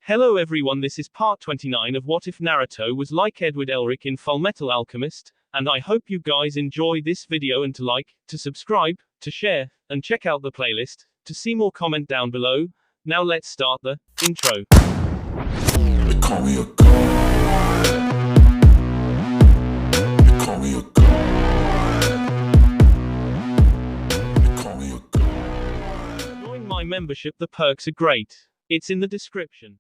Hello everyone, this is part 29 of What If Naruto Was Like Edward Elric in Fullmetal Alchemist, and I hope you guys enjoy this video and to like, to subscribe, to share, and check out the playlist, to see more comment down below. Now let's start the intro. They call me a god. They call me a god. They call me a god. Join my membership, the perks are great. It's in the description.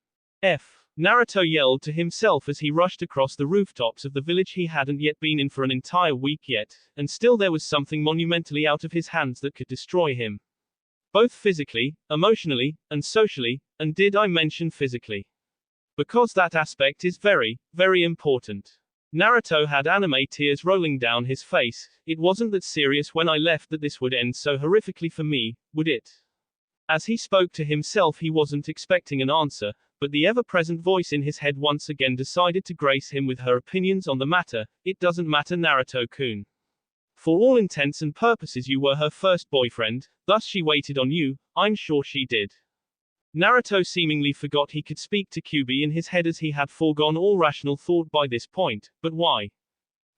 Naruto yelled to himself as he rushed across the rooftops of the village he hadn't yet been in for an entire week yet, and still there was something monumentally out of his hands that could destroy him. Both physically, emotionally, and socially, and did I mention physically? Because that aspect is very, very important. Naruto had anime tears rolling down his face. It wasn't that serious when I left that this would end so horrifically for me, would it? As he spoke to himself, he wasn't expecting an answer, but the ever-present voice in his head once again decided to grace him with her opinions on the matter. It doesn't matter, Naruto-kun. For all intents and purposes you were her first boyfriend, thus she waited on you, I'm sure she did. Naruto seemingly forgot he could speak to Kyuubi in his head as he had foregone all rational thought by this point, but why?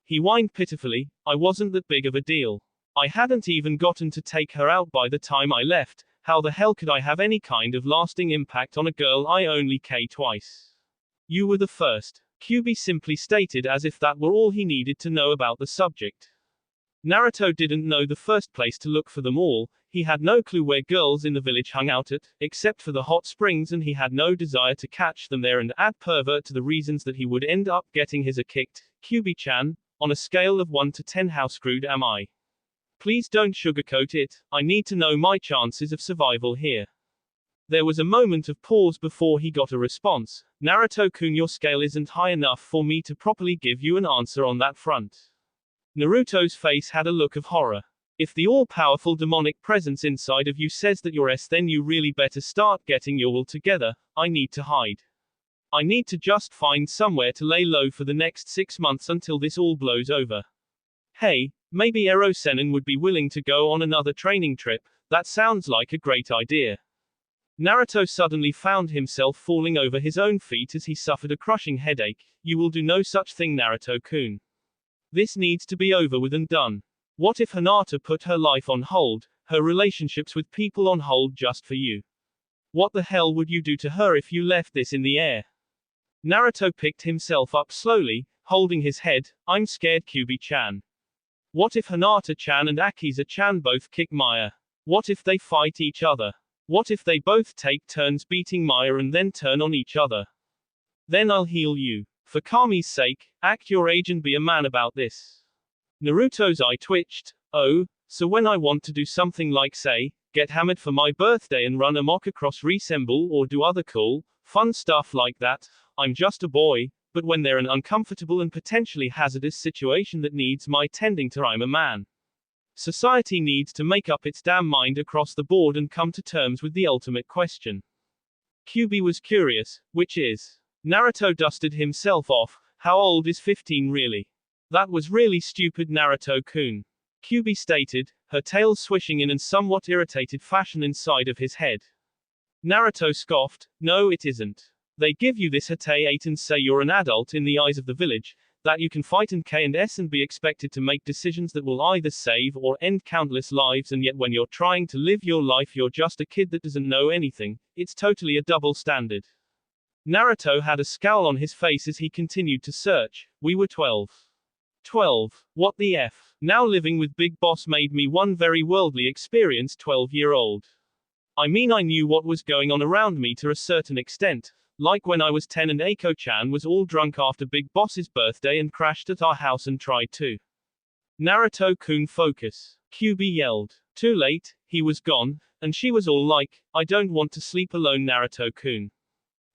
He whined pitifully, I wasn't that big of a deal. I hadn't even gotten to take her out by the time I left. How the hell could I have any kind of lasting impact on a girl I only kissed twice? You were the first, Kyuubi simply stated as if that were all he needed to know about the subject. Naruto didn't know the first place to look for them all. He had no clue where girls in the village hung out at, except for the hot springs, and he had no desire to catch them there and add pervert to the reasons that he would end up getting his ass kicked. Kyuubi-chan, on a scale of 1 to 10 how screwed am I? Please don't sugarcoat it, I need to know my chances of survival here. There was a moment of pause before he got a response. Naruto-kun, your scale isn't high enough for me to properly give you an answer on that front. Naruto's face had a look of horror. If the all-powerful demonic presence inside of you says that you're S, then you really better start getting your will together. I need to hide. I need to just find somewhere to lay low for the next 6 months until this all blows over. Hey, maybe Ero-sennin would be willing to go on another training trip. That sounds like a great idea. Naruto suddenly found himself falling over his own feet as he suffered a crushing headache. You will do no such thing, Naruto-kun. This needs to be over with and done. What if Hinata put her life on hold, her relationships with people on hold just for you? What the hell would you do to her if you left this in the air? Naruto picked himself up slowly, holding his head. I'm scared, Kyuubi-chan. What if Hinata-chan and Akiza-chan both kick Maya? What if they fight each other? What if they both take turns beating Maya and then turn on each other? Then I'll heal you. For Kami's sake, act your age and be a man about this. Naruto's eye twitched. Oh, so when I want to do something like, say, get hammered for my birthday and run amok across Resemble or do other cool, fun stuff like that, I'm just a boy. But when they're an uncomfortable and potentially hazardous situation that needs my tending to, I'm a man. Society needs to make up its damn mind across the board and come to terms with the ultimate question. Kyuubi was curious, which is? Naruto dusted himself off. How old is 15 really? That was really stupid, Naruto-kun. Kyuubi stated, her tail swishing in an somewhat irritated fashion inside of his head. Naruto scoffed, no it isn't. They give you this Hate 8 and say you're an adult in the eyes of the village, that you can fight in K&S and be expected to make decisions that will either save or end countless lives, and yet when you're trying to live your life you're just a kid that doesn't know anything. It's totally a double standard. Naruto had a scowl on his face as he continued to search. We were 12. 12. What the F? Now living with Big Boss made me one very worldly experienced 12-year-old. I mean, I knew what was going on around me to a certain extent. Like when I was 10 and Aiko-chan was all drunk after Big Boss's birthday and crashed at our house and tried to. Naruto-kun, focus. Kyuubi yelled. Too late, he was gone, and she was all like, I don't want to sleep alone, Naruto-kun.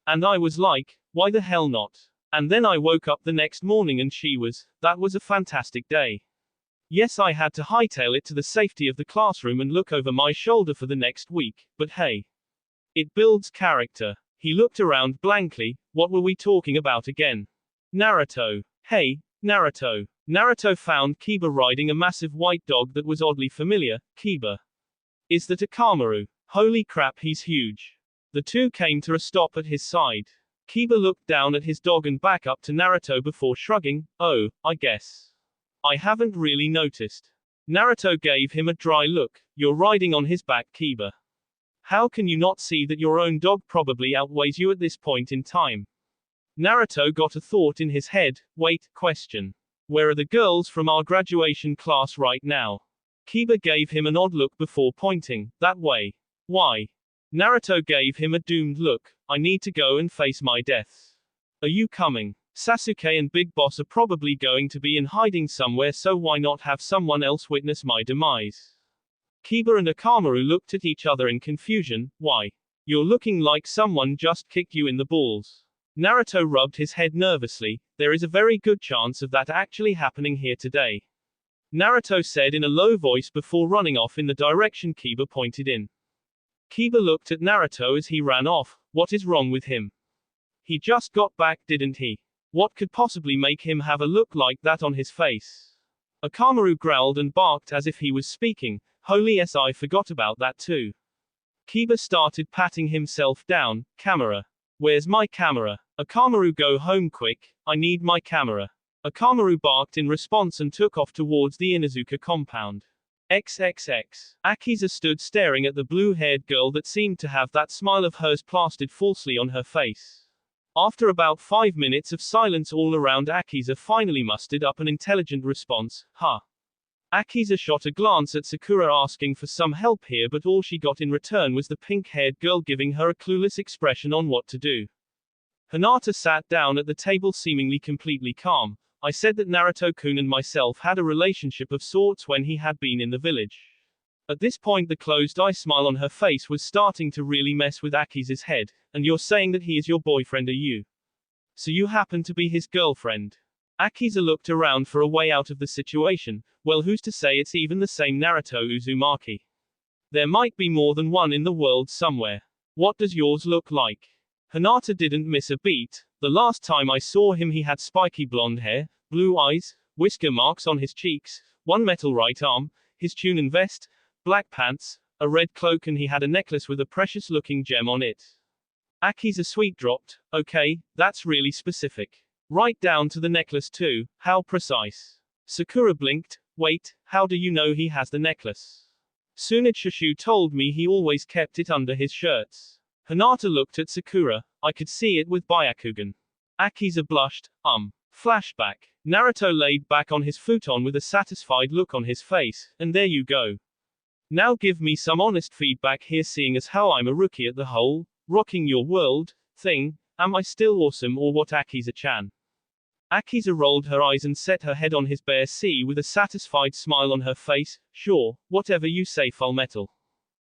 And I was like, why the hell not? And then I woke up the next morning and she was. That was a fantastic day. Yes, I had to hightail it to the safety of the classroom and look over my shoulder for the next week, but hey. It builds character. He looked around blankly. What were we talking about again? Naruto. Hey, Naruto. Naruto found Kiba riding a massive white dog that was oddly familiar. Kiba. Is that a Kamaru? Holy crap, he's huge. The two came to a stop at his side. Kiba looked down at his dog and back up to Naruto before shrugging, oh, I guess. I haven't really noticed. Naruto gave him a dry look. You're riding on his back, Kiba. How can you not see that your own dog probably outweighs you at this point in time? Naruto got a thought in his head. Wait, question. Where are the girls from our graduation class right now? Kiba gave him an odd look before pointing, that way. Why? Naruto gave him a doomed look. I need to go and face my deaths. Are you coming? Sasuke and Big Boss are probably going to be in hiding somewhere, so why not have someone else witness my demise? Kiba and Akamaru looked at each other in confusion. Why? You're looking like someone just kicked you in the balls. Naruto rubbed his head nervously. There is a very good chance of that actually happening here today. Naruto said in a low voice before running off in the direction Kiba pointed in. Kiba looked at Naruto as he ran off. What is wrong with him? He just got back, didn't he? What could possibly make him have a look like that on his face? Akamaru growled and barked as if he was speaking. Holy s, I forgot about that too. Kiba started patting himself down. Camera. Where's my camera? Akamaru, go home quick. I need my camera. Akamaru barked in response and took off towards the Inuzuka compound. XXX. Akiza stood staring at the blue-haired girl that seemed to have that smile of hers plastered falsely on her face. After about 5 minutes of silence all around, Akiza finally mustered up an intelligent response. Huh. Akiza shot a glance at Sakura asking for some help here, but all she got in return was the pink-haired girl giving her a clueless expression on what to do. Hinata sat down at the table seemingly completely calm. I said that Naruto-kun and myself had a relationship of sorts when he had been in the village. At this point the closed-eye smile on her face was starting to really mess with Akiza's head. And you're saying that he is your boyfriend, are you? So you happen to be his girlfriend? Akiza looked around for a way out of the situation. Well, who's to say it's even the same Naruto Uzumaki? There might be more than one in the world somewhere. What does yours look like? Hinata didn't miss a beat. The last time I saw him he had spiky blonde hair, blue eyes, whisker marks on his cheeks, one metal right arm, his Chunin vest, black pants, a red cloak, and he had a necklace with a precious-looking gem on it. Akiza sweet dropped. Okay, that's really specific. Right down to the necklace too. How precise. Sakura blinked. Wait, how do you know he has the necklace? Tsunade told me he always kept it under his shirts. Hinata looked at Sakura. I could see it with Byakugan. Akiza blushed. Flashback. Naruto laid back on his futon with a satisfied look on his face, and there you go. Now give me some honest feedback here, seeing as how I'm a rookie at the whole rocking your world thing. Am I still awesome or what, Akiza-chan? Akiza rolled her eyes and set her head on his bare sea with a satisfied smile on her face. Sure, whatever you say, Fullmetal.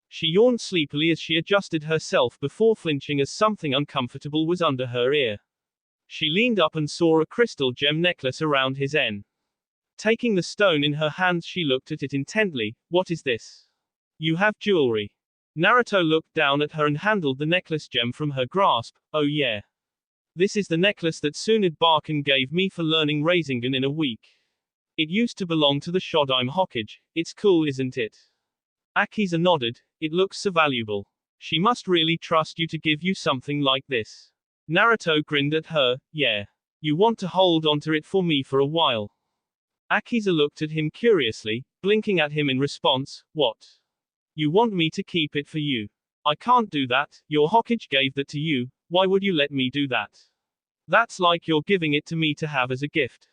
She yawned sleepily as she adjusted herself before flinching as something uncomfortable was under her ear. She leaned up and saw a crystal gem necklace around his neck. Taking the stone in her hands, she looked at it intently. What is this? You have jewelry. Naruto looked down at her and handled the necklace gem from her grasp. Oh yeah. This is the necklace that Tsunade Barkin gave me for learning Rasengan in a week. It used to belong to the Shodaime Hokage. It's cool, isn't it? Akiza nodded. It looks so valuable. She must really trust you to give you something like this. Naruto grinned at her. Yeah. You want to hold onto it for me for a while. Akiza looked at him curiously, blinking at him in response. What? You want me to keep it for you? I can't do that. Your Hokage gave that to you. Why would you let me do that? That's like you're giving it to me to have as a gift.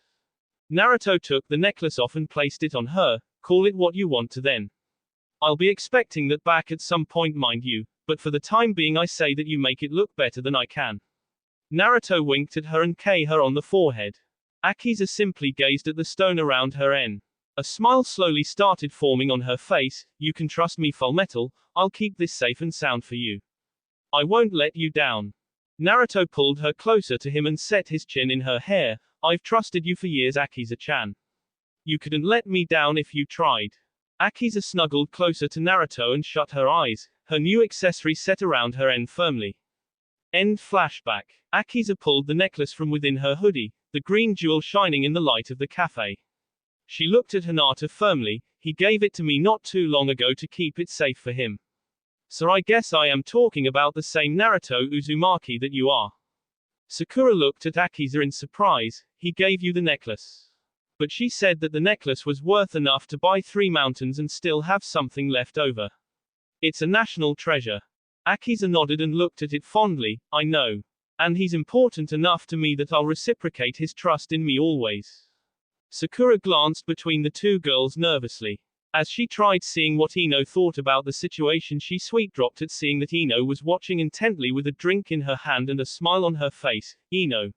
Naruto took the necklace off and placed it on her. Call it what you want to then. I'll be expecting that back at some point, mind you, but for the time being I say that you make it look better than I can. Naruto winked at her and kissed her on the forehead. Akiza simply gazed at the stone around her neck. A smile slowly started forming on her face. You can trust me, Fullmetal. I'll keep this safe and sound for you. I won't let you down. Naruto pulled her closer to him and set his chin in her hair. I've trusted you for years, Akiza-chan. You couldn't let me down if you tried. Akiza snuggled closer to Naruto and shut her eyes, her new accessory set around her neck firmly. End flashback. Akiza pulled the necklace from within her hoodie, the green jewel shining in the light of the cafe. She looked at Hinata firmly. He gave it to me not too long ago to keep it safe for him. So I guess I am talking about the same Naruto Uzumaki that you are. Sakura looked at Akiza in surprise. He gave you the necklace. But she said that the necklace was worth enough to buy 3 mountains and still have something left over. It's a national treasure. Akiza nodded and looked at it fondly. I know. And he's important enough to me that I'll reciprocate his trust in me always. Sakura glanced between the two girls nervously. As she tried seeing what Ino thought about the situation, she sweet-dropped at seeing that Ino was watching intently with a drink in her hand and a smile on her face. Ino,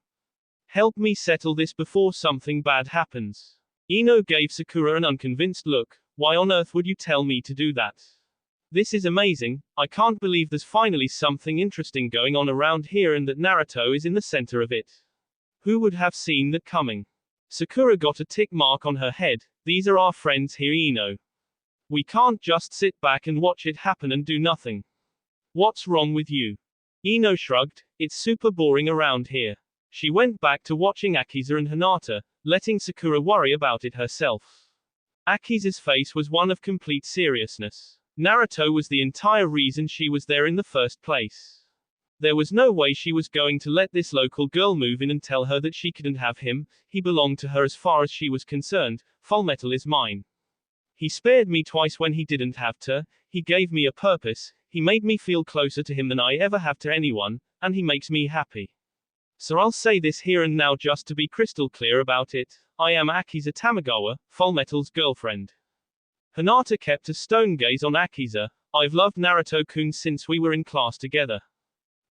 help me settle this before something bad happens. Ino gave Sakura an unconvinced look. Why on earth would you tell me to do that? This is amazing. I can't believe there's finally something interesting going on around here and that Naruto is in the center of it. Who would have seen that coming? Sakura got a tick mark on her head. These are our friends here, Ino. We can't just sit back and watch it happen and do nothing. What's wrong with you? Ino shrugged. It's super boring around here. She went back to watching Akiza and Hinata, letting Sakura worry about it herself. Akiza's face was one of complete seriousness. Naruto was the entire reason she was there in the first place. There was no way she was going to let this local girl move in and tell her that she couldn't have him. He belonged to her as far as she was concerned. Fullmetal is mine. He spared me twice when he didn't have to. He gave me a purpose. He made me feel closer to him than I ever have to anyone, and he makes me happy. So I'll say this here and now just to be crystal clear about it. I am Akiza Tamagawa, Fullmetal's girlfriend. Hinata kept a stone gaze on Akiza. I've loved Naruto-kun since we were in class together.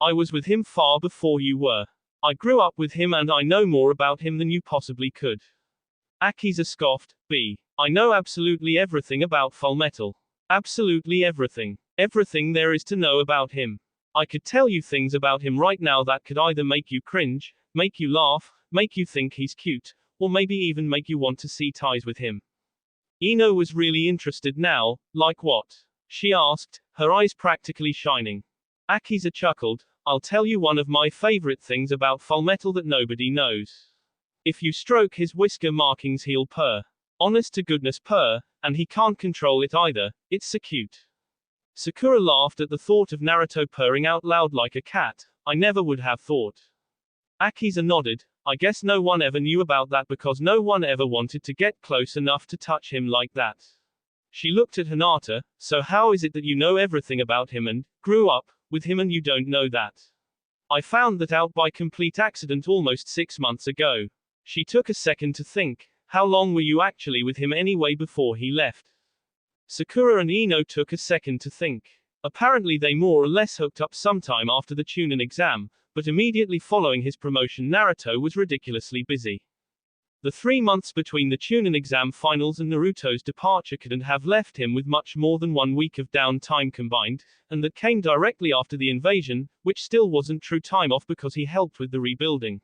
I was with him far before you were. I grew up with him and I know more about him than you possibly could. Akiza scoffed. I know absolutely everything about Fullmetal. Absolutely everything. Everything there is to know about him. I could tell you things about him right now that could either make you cringe, make you laugh, make you think he's cute, or maybe even make you want to see ties with him. Ino was really interested now. Like what? She asked, her eyes practically shining. Akiza chuckled. I'll tell you one of my favorite things about Fullmetal that nobody knows. If you stroke his whisker markings he'll purr. Honest to goodness purr, and he can't control it either. It's so cute. Sakura laughed at the thought of Naruto purring out loud like a cat. I never would have thought. Akiza nodded. I guess no one ever knew about that because no one ever wanted to get close enough to touch him like that. She looked at Hinata. So how is it that you know everything about him and grew up with him and you don't know that? I found that out by complete accident almost 6 months ago. She took a second to think. How long were you actually with him anyway before he left? Sakura and Ino took a second to think. Apparently they more or less hooked up sometime after the Chunin exam, but immediately following his promotion Naruto was ridiculously busy. The 3 months between the Chunin exam finals and Naruto's departure couldn't have left him with much more than 1 week of downtime combined, and that came directly after the invasion, which still wasn't true time off because he helped with the rebuilding.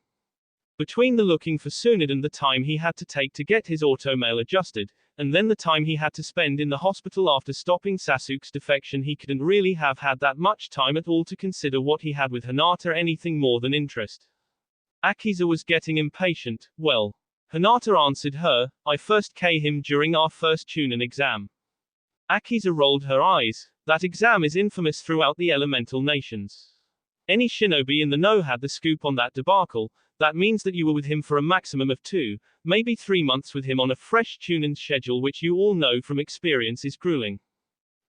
Between the looking for Tsunade and the time he had to take to get his automail adjusted, and then the time he had to spend in the hospital after stopping Sasuke's defection, he couldn't really have had that much time at all to consider what he had with Hinata anything more than interest. Akiza was getting impatient. Well, Hinata answered her, I first K him during our first Chunin exam. Akiza rolled her eyes. That exam is infamous throughout the elemental nations. Any shinobi in the know had the scoop on that debacle. That means that you were with him for a maximum of 2, maybe 3 months with him on a fresh Chunin schedule, which you all know from experience is grueling.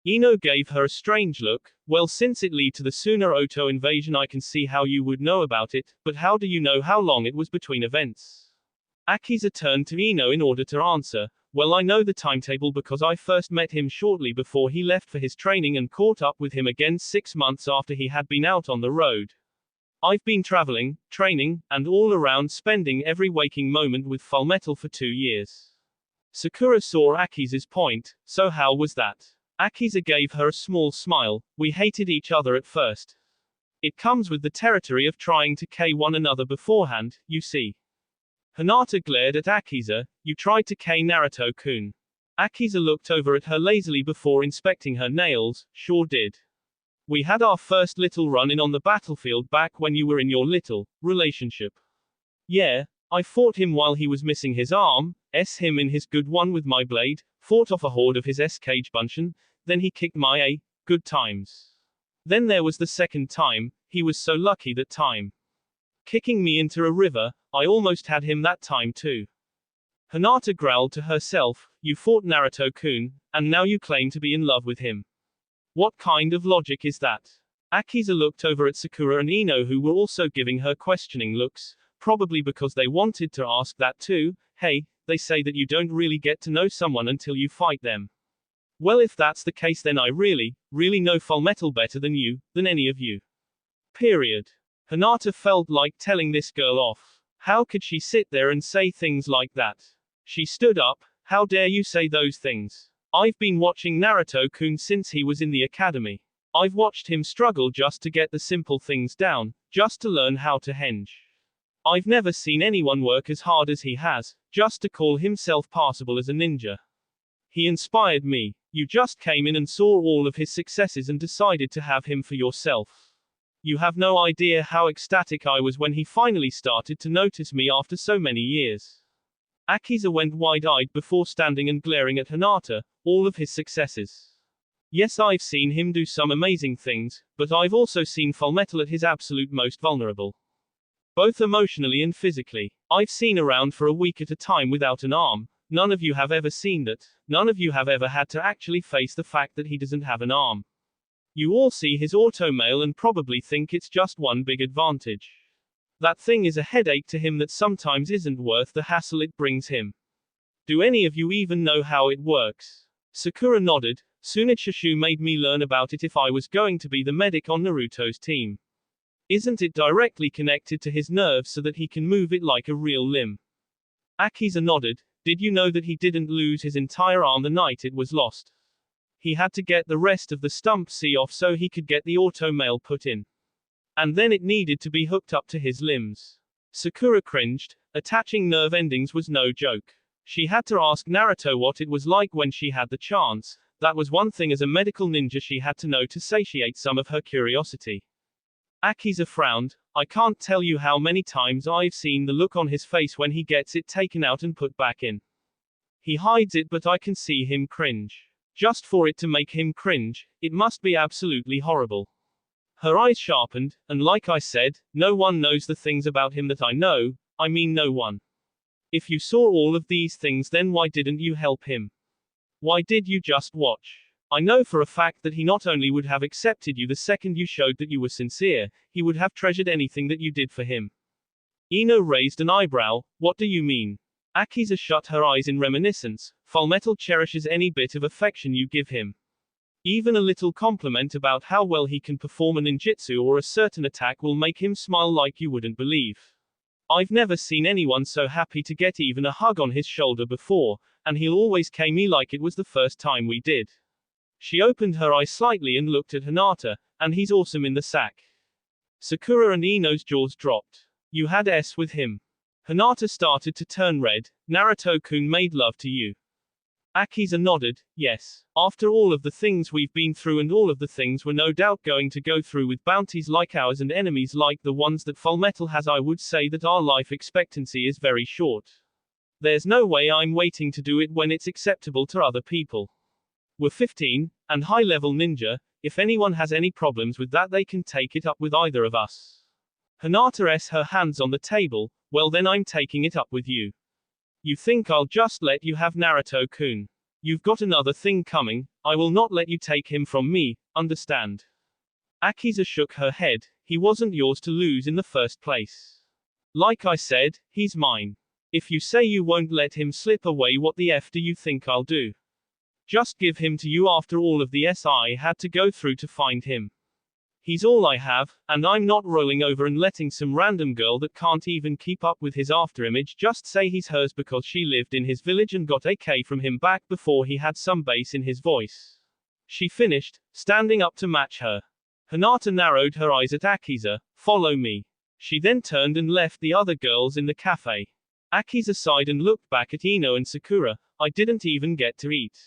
Ino gave her a strange look. Well, since it led to the Naruto invasion I can see how you would know about it, but how do you know how long it was between events? Akiza turned to Ino in order to answer. Well, I know the timetable because I first met him shortly before he left for his training and caught up with him again 6 months after he had been out on the road. I've been traveling, training, and all around spending every waking moment with Fullmetal for 2 years. Sakura saw Akiza's point. So how was that? Akiza gave her a small smile. We hated each other at first. It comes with the territory of trying to K one another beforehand, you see. Hinata glared at Akiza. You tried to K Naruto-kun. Akiza looked over at her lazily before inspecting her nails. Sure did. We had our first little run-in on the battlefield back when you were in your little relationship. Yeah, I fought him while he was missing his arm, him in his good one with my blade, fought off a horde of his cage bunchen, then he kicked my good times. Then there was the second time, he was so lucky that time. Kicking me into a river, I almost had him that time too. Hinata growled to herself, you fought Naruto-kun, and now you claim to be in love with him. What kind of logic is that? Akiza looked over at Sakura and Ino, who were also giving her questioning looks, probably because they wanted to ask that too. Hey, they say that you don't really get to know someone until you fight them. Well, if that's the case, then I really know Fullmetal better than any of you. Period. Hinata felt like telling this girl off. How could she sit there and say things like that? She stood up. How dare you say those things? I've been watching Naruto-kun since he was in the academy. I've watched him struggle just to get the simple things down, just to learn how to henge. I've never seen anyone work as hard as he has, just to call himself passable as a ninja. He inspired me. You just came in and saw all of his successes and decided to have him for yourself. You have no idea how ecstatic I was when he finally started to notice me after so many years. Akiza went wide-eyed before standing and glaring at Hinata, all of his successes. Yes, I've seen him do some amazing things, but I've also seen Fullmetal at his absolute most vulnerable. Both emotionally and physically. I've seen around for a week at a time without an arm. None of you have ever seen that. None of you have ever had to actually face the fact that he doesn't have an arm. You all see his automail and probably think it's just one big advantage. That thing is a headache to him that sometimes isn't worth the hassle it brings him. Do any of you even know how it works? Sakura nodded. Tsunechashu made me learn about it if I was going to be the medic on Naruto's team. Isn't it directly connected to his nerves so that he can move it like a real limb? Akiza nodded. Did you know that he didn't lose his entire arm the night it was lost? He had to get the rest of the stump off so he could get the automail put in. And then it needed to be hooked up to his limbs. Sakura cringed. Attaching nerve endings was no joke. She had to ask Naruto what it was like when she had the chance. That was one thing as a medical ninja she had to know to satiate some of her curiosity. Akiza frowned. I can't tell you how many times I've seen the look on his face when he gets it taken out and put back in. He hides it, but I can see him cringe. Just for it to make him cringe, it must be absolutely horrible. Her eyes sharpened, and like I said, no one knows the things about him that I know, I mean no one. If you saw all of these things, then why didn't you help him? Why did you just watch? I know for a fact that he not only would have accepted you the second you showed that you were sincere, he would have treasured anything that you did for him. Ino raised an eyebrow. What do you mean? Akiza shut her eyes in reminiscence. Fullmetal cherishes any bit of affection you give him. Even a little compliment about how well he can perform a ninjutsu or a certain attack will make him smile like you wouldn't believe. I've never seen anyone so happy to get even a hug on his shoulder before, and he'll always kei me like it was the first time we did. She opened her eyes slightly and looked at Hinata, and he's awesome in the sack. Sakura and Ino's jaws dropped. You had S with him. Hinata started to turn red. Naruto-kun made love to you. Akiza nodded. Yes. After all of the things we've been through and all of the things we're no doubt going to go through with bounties like ours and enemies like the ones that Fullmetal has, I would say that our life expectancy is very short. There's no way I'm waiting to do it when it's acceptable to other people. We're 15, and high-level ninja. If anyone has any problems with that, they can take it up with either of us. Hinata s her hands on the table. Well, then I'm taking it up with you. You think I'll just let you have Naruto-kun? You've got another thing coming. I will not let you take him from me, understand? Akiza shook her head. He wasn't yours to lose in the first place. Like I said, he's mine. If you say you won't let him slip away, what the F do you think I'll do? Just give him to you after all of the I had to go through to find him. He's all I have, and I'm not rolling over and letting some random girl that can't even keep up with his afterimage just say he's hers because she lived in his village and got a K from him back before he had some bass in his voice. She finished, standing up to match her. Hinata narrowed her eyes at Akiza. Follow me. She then turned and left the other girls in the cafe. Akiza sighed and looked back at Ino and Sakura. I didn't even get to eat.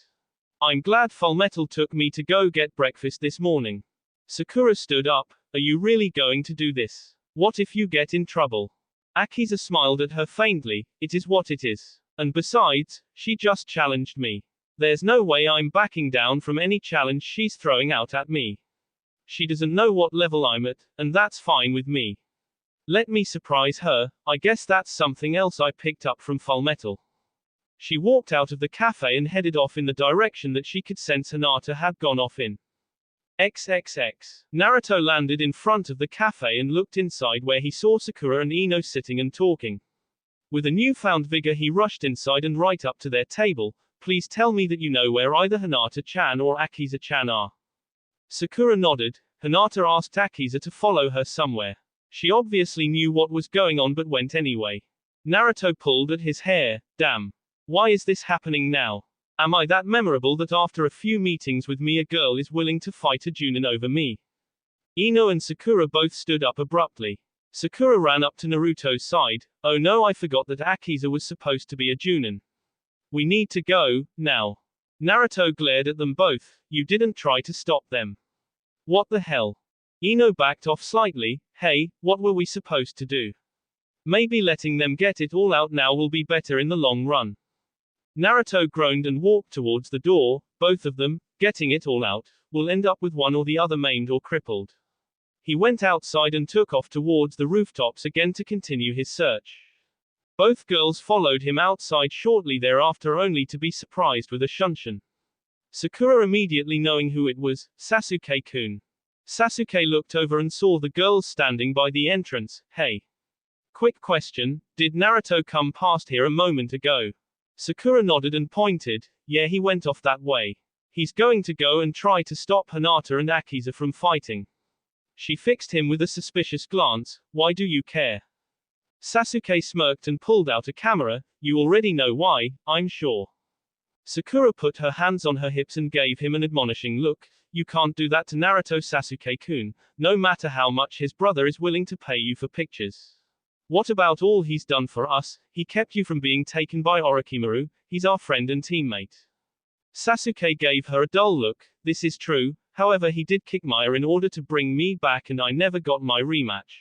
I'm glad Fullmetal took me to go get breakfast this morning. Sakura stood up. Are you really going to do this? What if you get in trouble? Akiza smiled at her faintly. It is what it is. And besides, she just challenged me. There's no way I'm backing down from any challenge she's throwing out at me. She doesn't know what level I'm at, and that's fine with me. Let me surprise her, I guess that's something else I picked up from Fullmetal. She walked out of the cafe and headed off in the direction that she could sense Hinata had gone off in. XXX. Naruto landed in front of the cafe and looked inside where he saw Sakura and Ino sitting and talking. With a newfound vigor he rushed inside and right up to their table. Please tell me that you know where either Hinata-chan or Akiza-chan are. Sakura nodded. Hinata asked Akiza to follow her somewhere. She obviously knew what was going on but went anyway. Naruto pulled at his hair. Damn. Why is this happening now? Am I that memorable that after a few meetings with me a girl is willing to fight a Junin over me? Ino and Sakura both stood up abruptly. Sakura ran up to Naruto's side. Oh no, I forgot that Akiza was supposed to be a Junin. We need to go, now. Naruto glared at them both. You didn't try to stop them. What the hell? Ino backed off slightly. Hey, what were we supposed to do? Maybe letting them get it all out now will be better in the long run. Naruto groaned and walked towards the door. Both of them, getting it all out, will end up with one or the other maimed or crippled. He went outside and took off towards the rooftops again to continue his search. Both girls followed him outside shortly thereafter only to be surprised with a shunshin. Sakura immediately knowing who it was, Sasuke-kun. Sasuke looked over and saw the girls standing by the entrance. Hey. Quick question, did Naruto come past here a moment ago? Sakura nodded and pointed. Yeah, he went off that way. He's going to go and try to stop Hinata and Akiza from fighting. She fixed him with a suspicious glance. Why do you care? Sasuke smirked and pulled out a camera. You already know why, I'm sure. Sakura put her hands on her hips and gave him an admonishing look. You can't do that to Naruto, Sasuke-kun, no matter how much his brother is willing to pay you for pictures. What about all he's done for us? He kept you from being taken by Orochimaru. He's our friend and teammate. Sasuke gave her a dull look. This is true, however he did kick Maya in order to bring me back and I never got my rematch.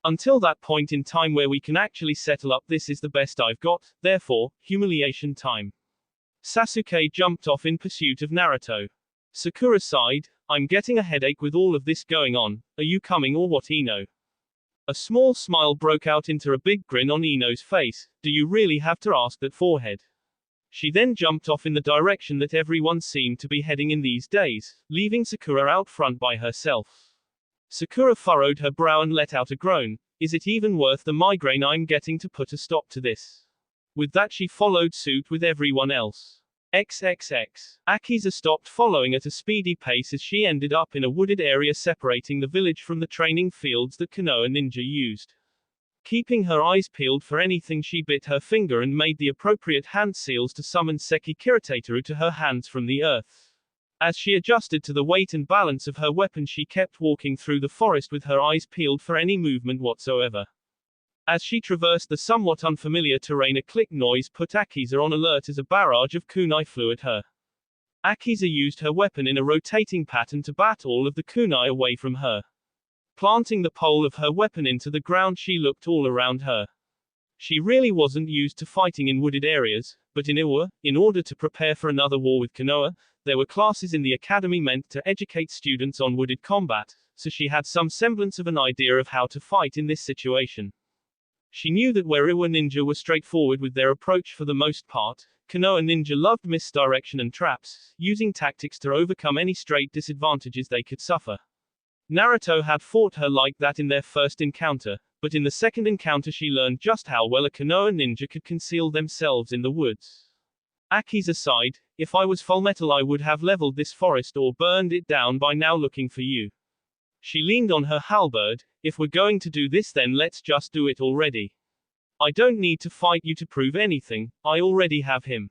Until that point in time where we can actually settle up, this is the best I've got, therefore, humiliation time. Sasuke jumped off in pursuit of Naruto. Sakura sighed. I'm getting a headache with all of this going on. Are you coming or what, Ino? A small smile broke out into a big grin on Ino's face. Do you really have to ask that, forehead? She then jumped off in the direction that everyone seemed to be heading in these days, leaving Sakura out front by herself. Sakura furrowed her brow and let out a groan. Is it even worth the migraine I'm getting to put a stop to this? With that she followed suit with everyone else. XXX. Akiza stopped following at a speedy pace as she ended up in a wooded area separating the village from the training fields that Konoha Ninja used. Keeping her eyes peeled for anything, she bit her finger and made the appropriate hand seals to summon Seki Kiritateru to her hands from the earth. As she adjusted to the weight and balance of her weapon, she kept walking through the forest with her eyes peeled for any movement whatsoever. As she traversed the somewhat unfamiliar terrain, a click noise put Akiza on alert as a barrage of kunai flew at her. Akiza used her weapon in a rotating pattern to bat all of the kunai away from her. Planting the pole of her weapon into the ground, she looked all around her. She really wasn't used to fighting in wooded areas, but in Iwa, in order to prepare for another war with Konoha, there were classes in the academy meant to educate students on wooded combat, so she had some semblance of an idea of how to fight in this situation. She knew that where Iwa ninja were straightforward with their approach for the most part, Konoha ninja loved misdirection and traps, using tactics to overcome any straight disadvantages they could suffer. Naruto had fought her like that in their first encounter, but in the second encounter she learned just how well a Konoha ninja could conceal themselves in the woods. Akiza sighed. If I was Fullmetal I would have leveled this forest or burned it down by now looking for you. She leaned on her halberd. If we're going to do this then let's just do it already. I don't need to fight you to prove anything, I already have him.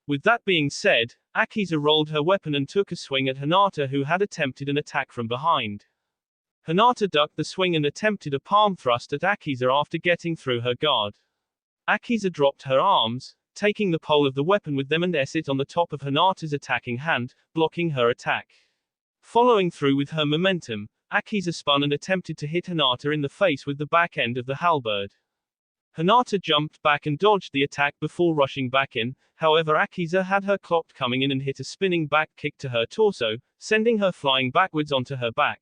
With that being said, Akiza rolled her weapon and took a swing at Hinata, who had attempted an attack from behind. Hinata ducked the swing and attempted a palm thrust at Akiza after getting through her guard. Akiza dropped her arms, taking the pole of the weapon with them and s it on the top of Hinata's attacking hand, blocking her attack. Following through with her momentum, Akiza spun and attempted to hit Hinata in the face with the back end of the halberd. Hinata jumped back and dodged the attack before rushing back in, however Akiza had her clocked coming in and hit a spinning back kick to her torso, sending her flying backwards onto her back.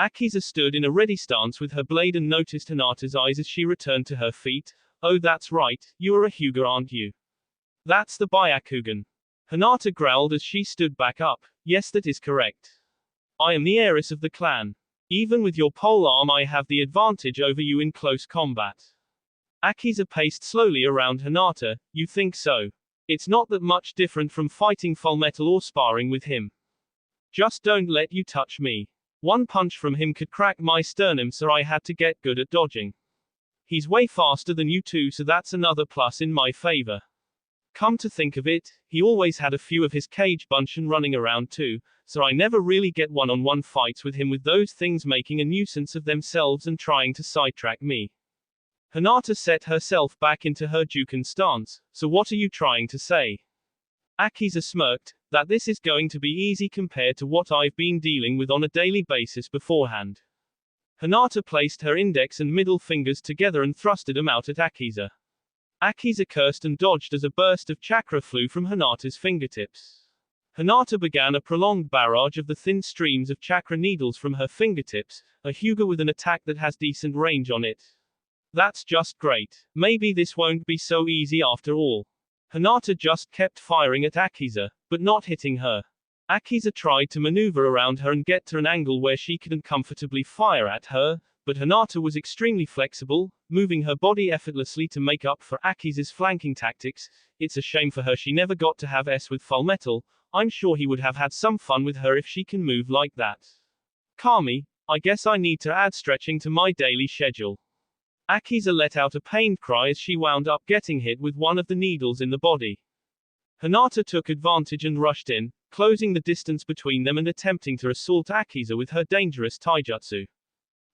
Akiza stood in a ready stance with her blade and noticed Hinata's eyes as she returned to her feet. Oh, that's right, you are a Hyuga, aren't you? That's the Byakugan. Hinata growled as she stood back up. Yes, that is correct. I am the heiress of the clan. Even with your pole arm, I have the advantage over you in close combat. Akiza paced slowly around Hinata. You think so? It's not that much different from fighting Fullmetal or sparring with him. Just don't let you touch me. One punch from him could crack my sternum, so I had to get good at dodging. He's way faster than you two, so that's another plus in my favor. Come to think of it, he always had a few of his cage bunchen running around too, so I never really get one-on-one fights with him, with those things making a nuisance of themselves and trying to sidetrack me. Hinata set herself back into her Juken stance. So what are you trying to say? Akiza smirked, that this is going to be easy compared to what I've been dealing with on a daily basis beforehand. Hinata placed her index and middle fingers together and thrusted them out at Akiza. Akiza cursed and dodged as a burst of chakra flew from Hinata's fingertips. Hinata began a prolonged barrage of the thin streams of chakra needles from her fingertips, a Hyuga with an attack that has decent range on it. That's just great. Maybe this won't be so easy after all. Hinata just kept firing at Akiza, but not hitting her. Akiza tried to maneuver around her and get to an angle where she couldn't comfortably fire at her, but Hinata was extremely flexible, moving her body effortlessly to make up for Akiza's flanking tactics. It's a shame for her she never got to have S with Fullmetal. I'm sure he would have had some fun with her if she can move like that. Kami, I guess I need to add stretching to my daily schedule. Akiza let out a pained cry as she wound up getting hit with one of the needles in the body. Hinata took advantage and rushed in, closing the distance between them and attempting to assault Akiza with her dangerous taijutsu.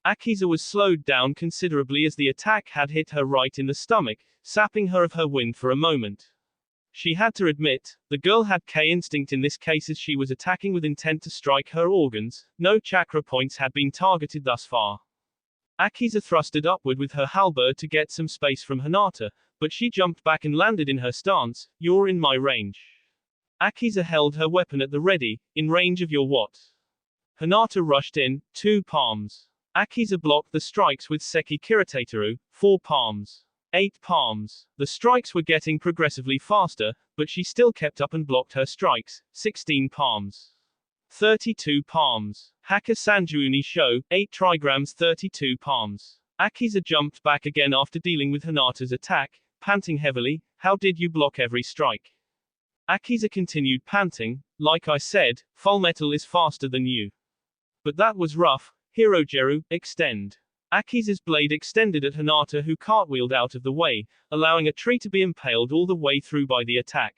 Akiza was slowed down considerably as the attack had hit her right in the stomach, sapping her of her wind for a moment. She had to admit, the girl had K instinct in this case as she was attacking with intent to strike her organs. No chakra points had been targeted thus far. Akiza thrusted upward with her halberd to get some space from Hinata, but she jumped back and landed in her stance. You're in my range. Akiza held her weapon at the ready. In range of your what? Hinata rushed in, 2 palms. Akiza blocked the strikes with Seki Kiritateru, 4 palms. 8 palms. The strikes were getting progressively faster, but she still kept up and blocked her strikes, 16 palms. 32 palms. Haka Sanjuuni Sho, 8 trigrams 32 palms. Akiza jumped back again after dealing with Hinata's attack, panting heavily. How did you block every strike? Akiza continued panting. Like I said, Fullmetal is faster than you. But that was rough. Hirogeru, extend. Akiza's blade extended at Hinata, who cartwheeled out of the way, allowing a tree to be impaled all the way through by the attack.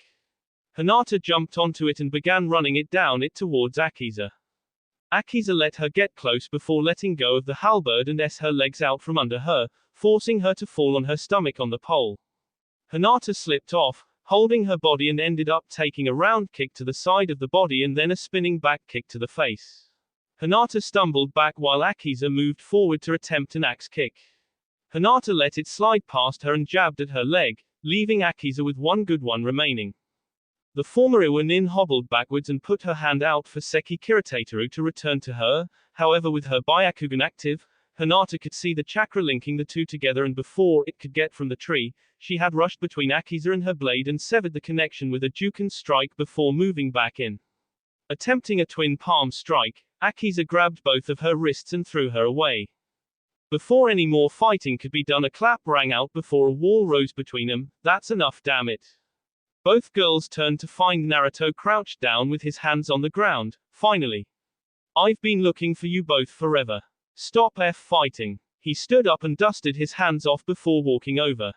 Hinata jumped onto it and began running it down towards Akiza. Akiza let her get close before letting go of the halberd and her legs out from under her, forcing her to fall on her stomach on the pole. Hinata slipped off, holding her body, and ended up taking a round kick to the side of the body and then a spinning back kick to the face. Hinata stumbled back while Akiza moved forward to attempt an axe kick. Hinata let it slide past her and jabbed at her leg, leaving Akiza with one good one remaining. The former Iwanin hobbled backwards and put her hand out for Seki Kiritateru to return to her. However, with her Byakugan active, Hinata could see the chakra linking the two together, and before it could get from the tree, she had rushed between Akiza and her blade and severed the connection with a Juken strike before moving back in. Attempting a twin palm strike, Akiza grabbed both of her wrists and threw her away. Before any more fighting could be done, a clap rang out before a wall rose between them. That's enough, damn it. Both girls turned to find Naruto crouched down with his hands on the ground. Finally. I've been looking for you both forever. Stop fighting. He stood up and dusted his hands off before walking over.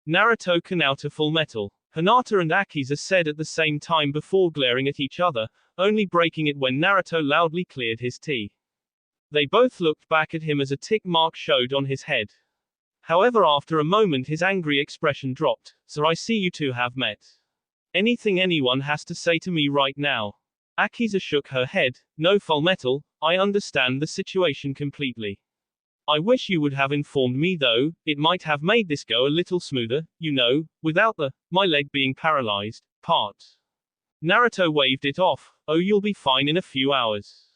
Naruto can out a Fullmetal. Hinata and Akiza said at the same time before glaring at each other, only breaking it when Naruto loudly cleared his tea. They both looked back at him as a tick mark showed on his head. However, after a moment his angry expression dropped. So I see you two have met. Anything anyone has to say to me right now? Akiza shook her head. No, Fullmetal, I understand the situation completely. I wish you would have informed me though, it might have made this go a little smoother, you know, without the, my leg being paralyzed, part. Naruto waved it off. Oh, you'll be fine in a few hours.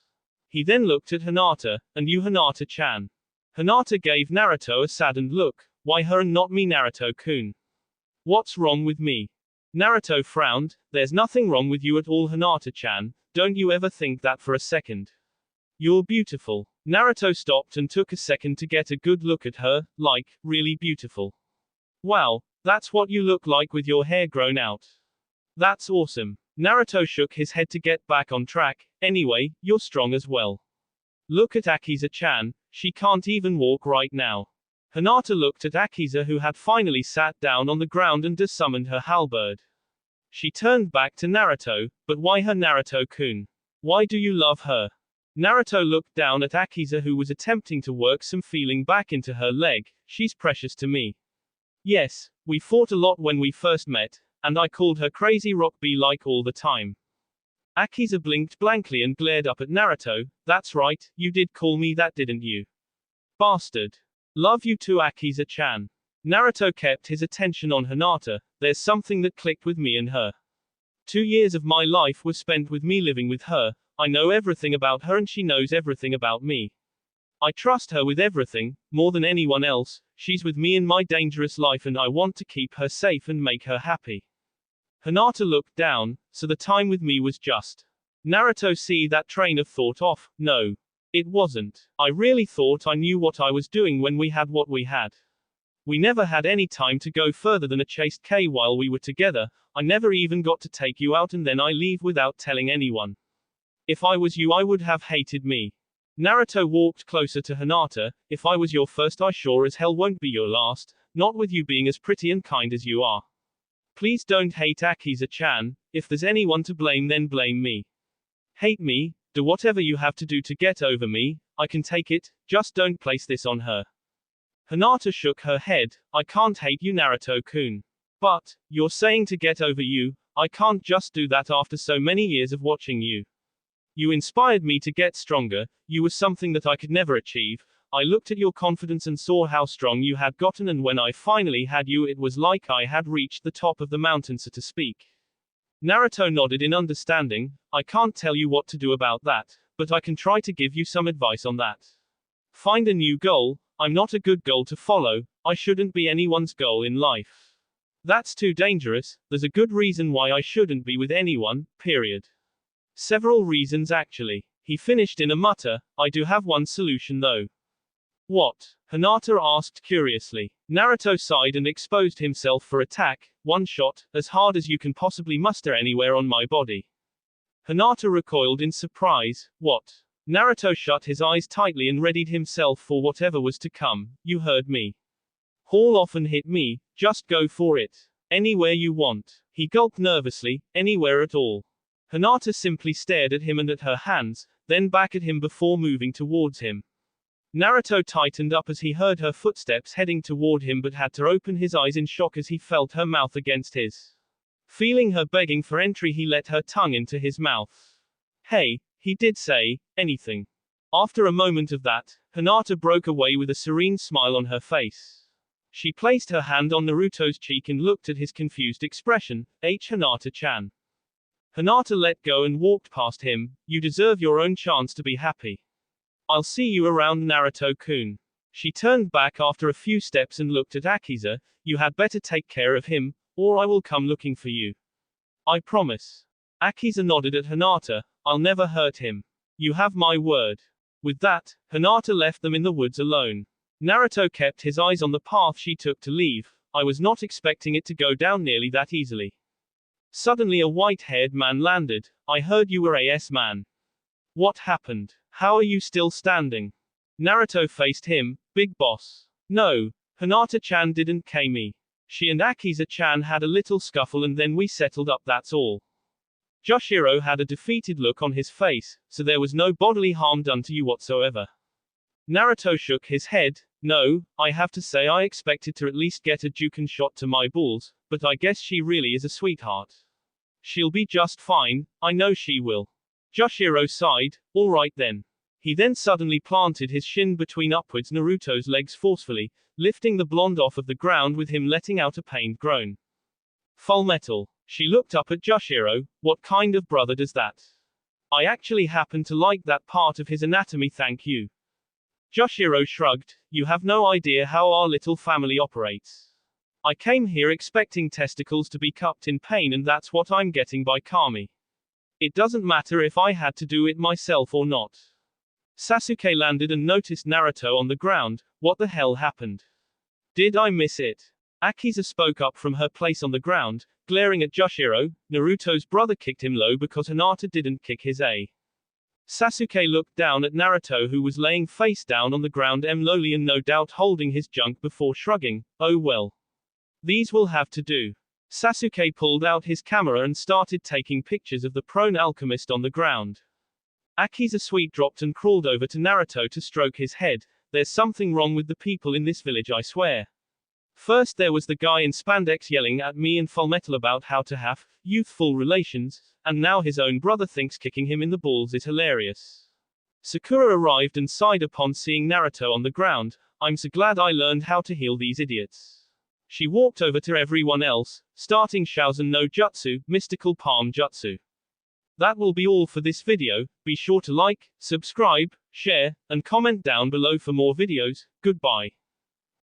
He then looked at Hinata, and you Hinata-chan. Hinata gave Naruto a saddened look. Why her and not me, Naruto-kun? What's wrong with me? Naruto frowned. There's nothing wrong with you at all, Hinata-chan. Don't you ever think that for a second. You're beautiful. Naruto stopped and took a second to get a good look at her, like, really beautiful. Wow, that's what you look like with your hair grown out. That's awesome. Naruto shook his head to get back on track. Anyway, you're strong as well. Look at Akiza-chan, she can't even walk right now. Hinata looked at Akiza, who had finally sat down on the ground and summoned her halberd. She turned back to Naruto, but why her, Naruto-kun? Why do you love her? Naruto looked down at Akiza, who was attempting to work some feeling back into her leg. She's precious to me. Yes, we fought a lot when we first met, and I called her Crazy Rock B like all the time. Akiza blinked blankly and glared up at Naruto. That's right, you did call me that, didn't you? Bastard. Love you too, Akiza-chan. Naruto kept his attention on Hinata. There's something that clicked with me and her. 2 years of my life were spent with me living with her. I know everything about her and she knows everything about me. I trust her with everything, more than anyone else. She's with me in my dangerous life and I want to keep her safe and make her happy. Hinata looked down. So the time with me was just. Naruto see that train of thought off. No. It wasn't. I really thought I knew what I was doing when we had what we had. We never had any time to go further than a chaste K while we were together. I never even got to take you out and then I leave without telling anyone. If I was you, I would have hated me. Naruto walked closer to Hinata. If I was your first, I sure as hell won't be your last, not with you being as pretty and kind as you are. Please don't hate Akiza-chan. If there's anyone to blame, then blame me. Hate me? Do whatever you have to do to get over me. I can take it, just don't place this on her. Hinata shook her head. I can't hate you, Naruto-kun. But, you're saying to get over you. I can't just do that after so many years of watching you. You inspired me to get stronger. You were something that I could never achieve. I looked at your confidence and saw how strong you had gotten, and when I finally had you, it was like I had reached the top of the mountain, so to speak. Naruto nodded in understanding. I can't tell you what to do about that, but I can try to give you some advice on that. Find a new goal. I'm not a good goal to follow. I shouldn't be anyone's goal in life. That's too dangerous. There's a good reason why I shouldn't be with anyone, period. Several reasons actually. He finished in a mutter. I do have one solution though. What? Hinata asked curiously. Naruto sighed and exposed himself for attack. One shot, as hard as you can possibly muster anywhere on my body. Hinata recoiled in surprise. What? Naruto shut his eyes tightly and readied himself for whatever was to come. You heard me. Haul off and hit me. Just go for it. Anywhere you want. He gulped nervously. Anywhere at all. Hinata simply stared at him and at her hands, then back at him before moving towards him. Naruto tightened up as he heard her footsteps heading toward him, but had to open his eyes in shock as he felt her mouth against his. Feeling her begging for entry, he let her tongue into his mouth. Hey, he did say, anything. After a moment of that, Hinata broke away with a serene smile on her face. She placed her hand on Naruto's cheek and looked at his confused expression. Hinata-chan. Hinata let go and walked past him. You deserve your own chance to be happy. I'll see you around, Naruto-kun. She turned back after a few steps and looked at Akiza. You had better take care of him, or I will come looking for you. I promise. Akiza nodded at Hinata. I'll never hurt him. You have my word. With that, Hinata left them in the woods alone. Naruto kept his eyes on the path she took to leave. I was not expecting it to go down nearly that easily. Suddenly a white-haired man landed. I heard you were a S-man. What happened? How are you still standing? Naruto faced him. Big boss. No. Hinata-chan didn't kill me. She and Akiza-chan had a little scuffle and then we settled up, that's all. Joshiro had a defeated look on his face, so there was no bodily harm done to you whatsoever. Naruto shook his head. No, I have to say I expected to at least get a Juken shot to my balls, but I guess she really is a sweetheart. She'll be just fine, I know she will. Joshiro sighed. Alright then. He then suddenly planted his shin between upwards Naruto's legs forcefully, lifting the blonde off of the ground with him letting out a pained groan. Fullmetal. She looked up at Joshiro. What kind of brother does that? I actually happen to like that part of his anatomy, thank you. Joshiro shrugged. You have no idea how our little family operates. I came here expecting testicles to be cupped in pain, and that's what I'm getting by Kami. It doesn't matter if I had to do it myself or not. Sasuke landed and noticed Naruto on the ground. What the hell happened? Did I miss it? Akiza spoke up from her place on the ground, glaring at Joshiro. Naruto's brother kicked him low because Hinata didn't kick his A. Sasuke looked down at Naruto, who was laying face down on the ground lowly and no doubt holding his junk, before shrugging. Oh well. These will have to do. Sasuke pulled out his camera and started taking pictures of the prone alchemist on the ground. Akiza sweet dropped and crawled over to Naruto to stroke his head. There's something wrong with the people in this village, I swear. First there was the guy in spandex yelling at me and Fullmetal about how to have youthful relations, and now his own brother thinks kicking him in the balls is hilarious. Sakura arrived and sighed upon seeing Naruto on the ground. I'm so glad I learned how to heal these idiots. She walked over to everyone else, starting Shaozen no Jutsu, mystical palm jutsu. That will be all for this video. Be sure to like, subscribe, share, and comment down below for more videos. Goodbye.